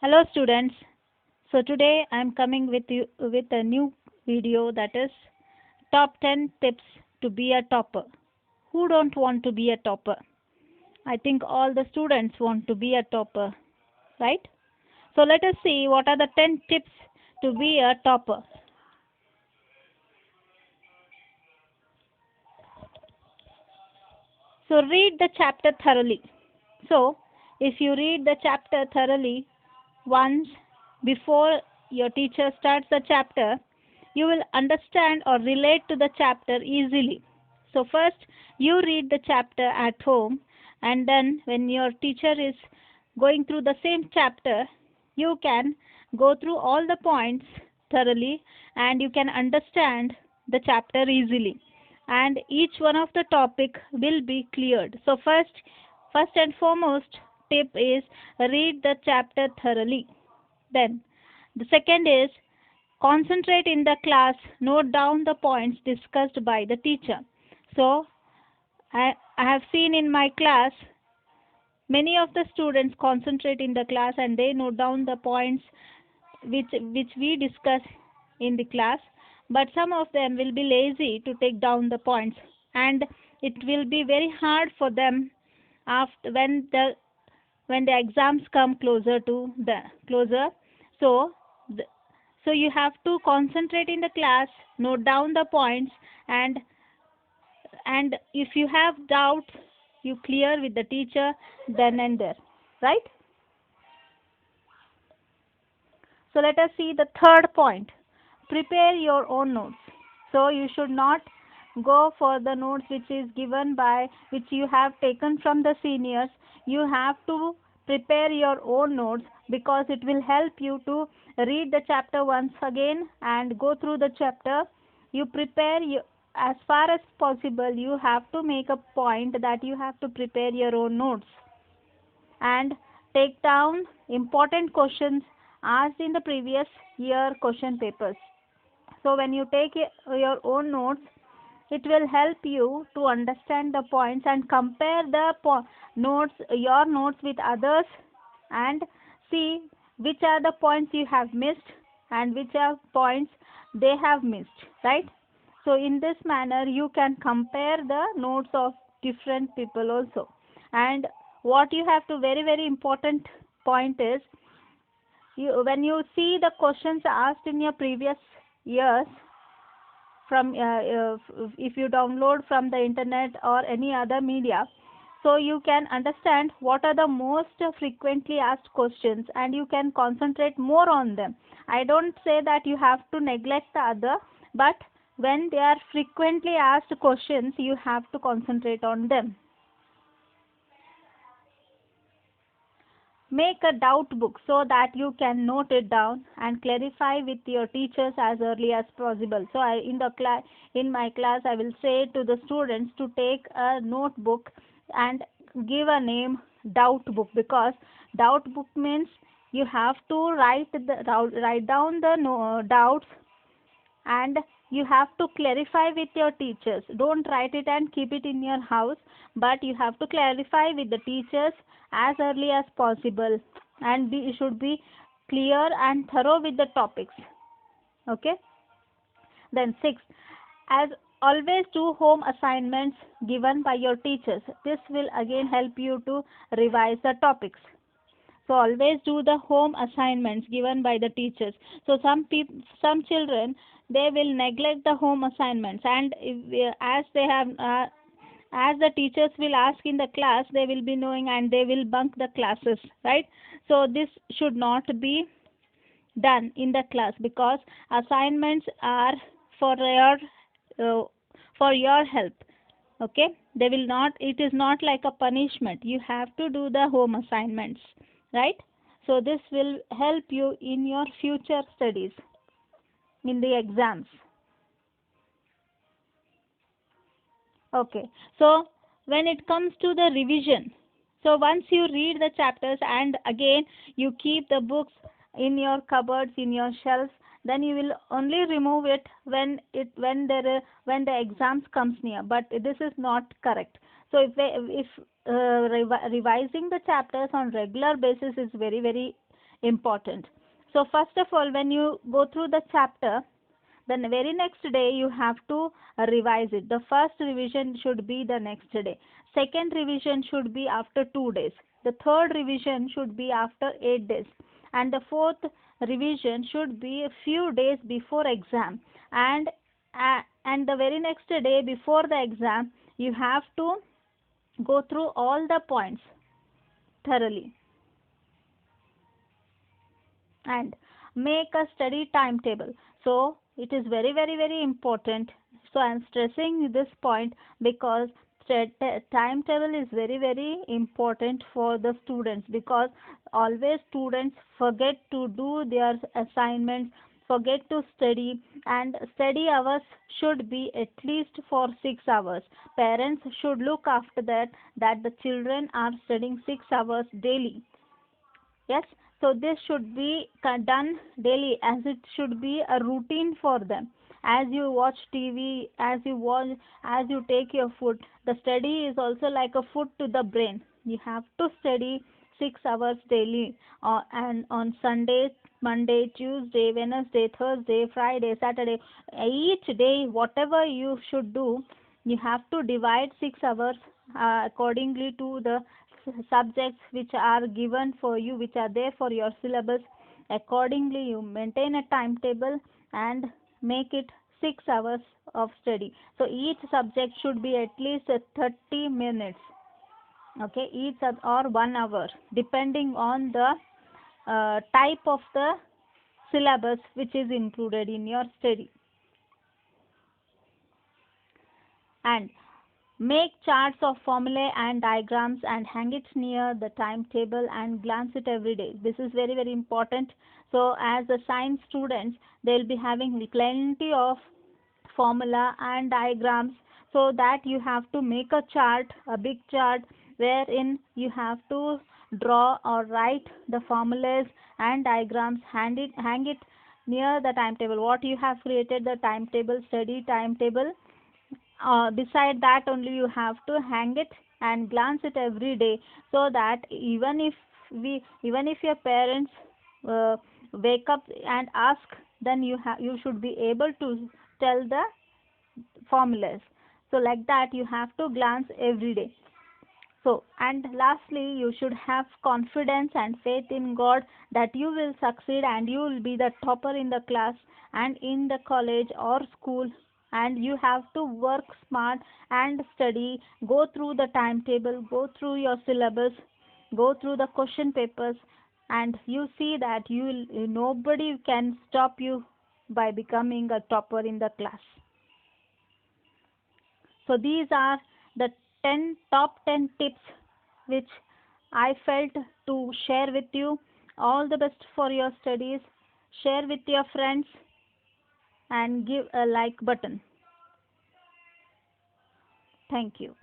Hello students. So today I am coming with you with a new video, that is top 10 tips to be a topper. Who don't want to be a topper? I think all the students want to be a topper, right? So let us see what are the 10 tips to be a topper. So read the chapter thoroughly. So if you read the chapter thoroughly once before your teacher starts the chapter, you will understand or relate to the chapter easily. So first you read the chapter at home, and then when your teacher is going through the same chapter, you can go through all the points thoroughly and you can understand the chapter easily, and each one of the topic will be cleared. So first and foremost tip is read the chapter thoroughly. Then the second is concentrate in the class, note down the points discussed by the teacher. So I have seen in my class many of the students concentrate in the class and they note down the points which we discuss in the class, but some of them will be lazy to take down the points, and it will be very hard for them after when the exams come closer. So the, so you have to concentrate in the class, note down the points, and if you have doubts, you clear with the teacher then and there, right? So let us see the third point. Prepare your own notes. So you should not go for the notes which is given by which you have taken from the seniors. You have to prepare your own notes because it will help you to read the chapter once again and go through the chapter. You prepare as far as possible. You have to make a point that you have to prepare your own notes and take down important questions asked in the previous year question papers. So when you take your own notes, it will help you to understand the points and compare the your notes with others, and see which are the points you have missed and which are points they have missed, right? So in this manner you can compare the notes of different people also. And what you have to, very important point is, when you see the questions asked in your previous years from if you download from the internet or any other media, so you can understand what are the most frequently asked questions and you can concentrate more on them. I don't say that you have to neglect the other, but when they are frequently asked questions you have to concentrate on them. Make a doubt book so that you can note it down and clarify with your teachers as early as possible. So in my class I will say to the students to take a notebook and give a name doubt book, because doubt book means you have to write down the doubts, and you have to clarify with your teachers. Don't write it and keep it in your house, but you have to clarify with the teachers as early as possible, and should be clear and thorough with the topics. Okay. Then six, as always do home assignments given by your teachers. This will again help you to revise the topics. So always do the home assignments given by the teachers. So some children, they will neglect the home assignments, and as they have as the teachers will ask in the class, they will be knowing and they will bunk the classes, right? So this should not be done in the class, because assignments are for your uh, help. Okay, they will not, it is not like a punishment. You have to do the home assignments, right? So this will help you in your future studies in the exams. Okay, so when it comes to the revision, so once you read the chapters and again you keep the books in your cupboards, in your shelves, then you will only remove it when the exams comes near. But this is not correct. So if revising the chapters on regular basis is very important. So first of all, when you go through the chapter, the very next day you have to revise it. The first revision should be the next day. Second revision should be after 2 days. The third revision should be after 8 days. And the fourth revision should be a few days before exam. And the very next day before the exam, you have to go through all the points thoroughly and make a study timetable. So it is very, very, very important. So I am stressing this point because timetable is very, very important for the students, because always students forget to do their assignments, forget to study, and study hours should be at least for 6 hours. Parents should look after that the children are studying 6 hours daily. Yes, so this should be done daily, as it should be a routine for them. As you watch TV, as you take your food, the study is also like a food to the brain. You have to study 6 hours daily, and on Sunday, Monday, Tuesday, Wednesday, Thursday, Friday, Saturday, each day, whatever you should do, you have to divide 6 hours accordingly to the subjects which are given for you, which are there for your syllabus. Accordingly, you maintain a timetable and make it 6 hours of study. So each subject should be at least 30 minutes. Okay, or 1 hour, depending on the type of the syllabus which is included in your study. And make charts of formulae and diagrams and hang it near the timetable and glance it every day. This is very, very important. So as a science students, they'll be having plenty of formula and diagrams, so that you have to make a chart, a big chart, wherein you have to draw or write the formulas and diagrams, hang it near the timetable. What you have created, the timetable, study timetable, beside that only you have to hang it and glance it every day, so that even if your parents uh, wake up and ask, then you should be able to tell the formulas. So like that you have to glance every day. So, and lastly, you should have confidence and faith in God that you will succeed and you will be the topper in the class and in the college or school. And you have to work smart and study, go through the timetable, go through your syllabus, go through the question papers, and you see that nobody can stop you by becoming a topper in the class. So these are the 10 top 10 tips which I felt to share with you. All the best for your studies. Share with your friends and give a like button. Thank you.